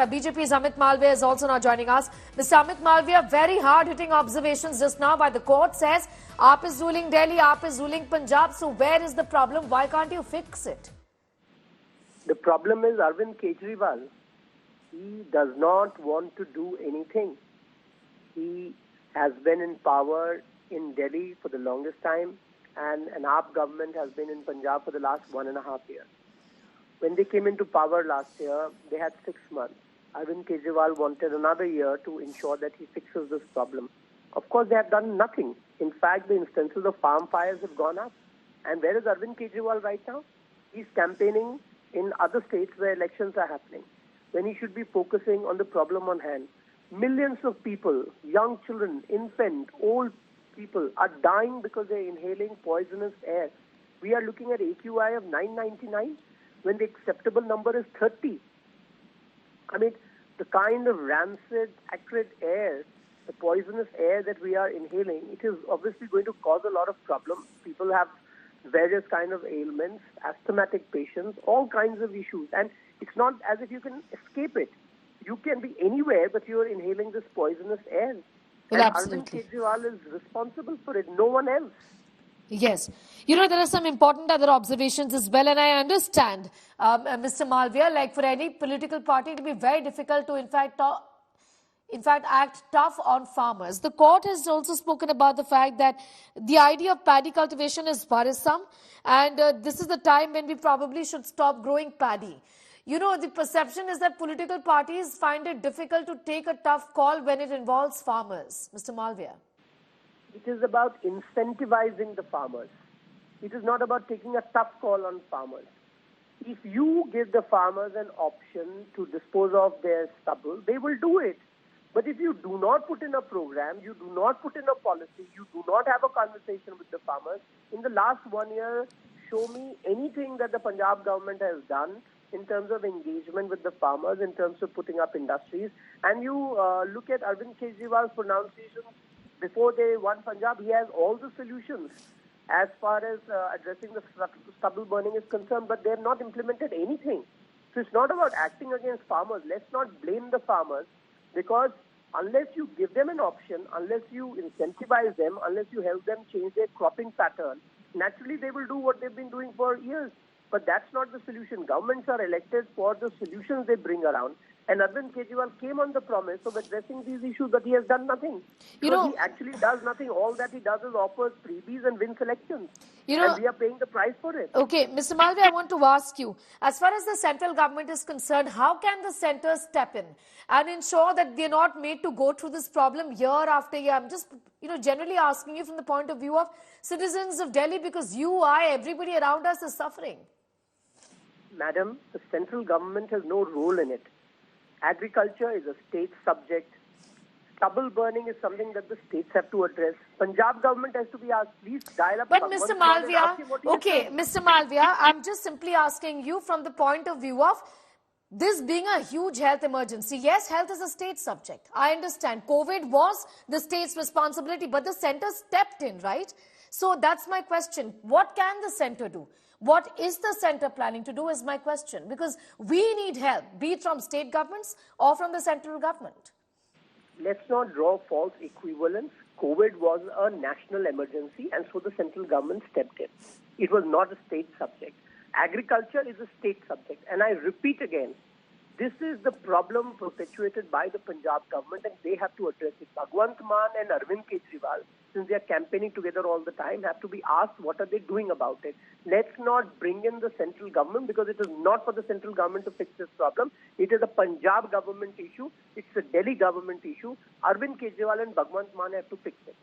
BJP's Amit Malviya is also now joining us. Mr. Amit Malviya, very hard-hitting observations just now by the court says AAP is ruling Delhi, AAP is ruling Punjab. So where is the problem? Why can't you fix it? The problem is Arvind Kejriwal. He does not want to do anything. He has been in power in Delhi for the longest time, and an AAP government has been in Punjab for the last 1.5 years. When they came into power last year, they had 6 months. Arvind Kejriwal wanted another year to ensure that he fixes this problem. Of course, they have done nothing. In fact, the instances of farm fires have gone up. And where is Arvind Kejriwal right now? He's campaigning in other states where elections are happening, when he should be focusing on the problem on hand. Millions of people, young children, infants, old people are dying because they're inhaling poisonous air. We are looking at AQI of 999 when the acceptable number is 30. I mean, the kind of rancid, acrid air, the poisonous air that we are inhaling, it is obviously going to cause a lot of problems. People have various kind of ailments, asthmatic patients, all kinds of issues. And it's not as if you can escape it. You can be anywhere, but you are inhaling this poisonous air. Well, and absolutely. Arvind Kejriwal is responsible for it, no one else. Yes. You know, there are some important other observations as well, and I understand, Mr. Malviya, like for any political party, it will be very difficult to, in fact, act tough on farmers. The court has also spoken about the fact that the idea of paddy cultivation is worrisome, and this is the time when we probably should stop growing paddy. You know, the perception is that political parties find it difficult to take a tough call when it involves farmers. Mr. Malviya. It is about incentivizing the farmers. It is not about taking a tough call on farmers. If you give the farmers an option to dispose of their stubble, they will do it. But if you do not put in a program, you do not put in a policy, you do not have a conversation with the farmers, in the last 1 year, show me anything that the Punjab government has done in terms of engagement with the farmers, in terms of putting up industries. And you look at Arvind Kejriwal's pronunciations before they won Punjab, he has all the solutions as far as addressing the stubble burning is concerned, but they have not implemented anything. So it's not about acting against farmers. Let's not blame the farmers, because unless you give them an option, unless you incentivize them, unless you help them change their cropping pattern, naturally they will do what they've been doing for years. But that's not the solution. Governments are elected for the solutions they bring around. And Arvind Kejriwal came on the promise of addressing these issues, but he has done nothing. He actually does nothing. All that he does is offers freebies and wins elections. And we are paying the price for it. Okay, Mr. Malviya, I want to ask you, as far as the central government is concerned, how can the centre step in and ensure that we are not made to go through this problem year after year? I'm just, generally asking you from the point of view of citizens of Delhi, because you, everybody around us is suffering. Madam, the central government has no role in it. Agriculture is a state subject. Stubble burning is something that the states have to address. Punjab government has to be asked, please dial up. But Mr. Malviya, okay, Mr. Malviya, I'm just simply asking you from the point of view of this being a huge health emergency. Yes, health is a state subject. I understand. COVID was the state's responsibility, but the centre stepped in, right? So that's my question. What can the centre do? What is the centre planning to do is my question, because we need help, be it from state governments or from the central government. Let's not draw false equivalence. COVID was a national emergency, and so the central government stepped in. It was not a state subject. Agriculture is a state subject. And I repeat again, this is the problem perpetuated by the Punjab government, and they have to address it. Bhagwant Mann and Arvind Kejriwal, since they are campaigning together all the time, have to be asked what are they doing about it. Let's not bring in the central government, because it is not for the central government to fix this problem. It is a Punjab government issue. It's a Delhi government issue. Arvind Kejriwal and Bhagwant Mann have to fix it.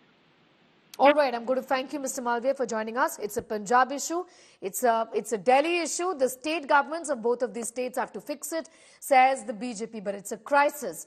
All right, I'm going to thank you, Mr. Malviya, for joining us. It's a Punjab issue. It's a Delhi issue. The state governments of both of these states have to fix it, says the BJP, but it's a crisis.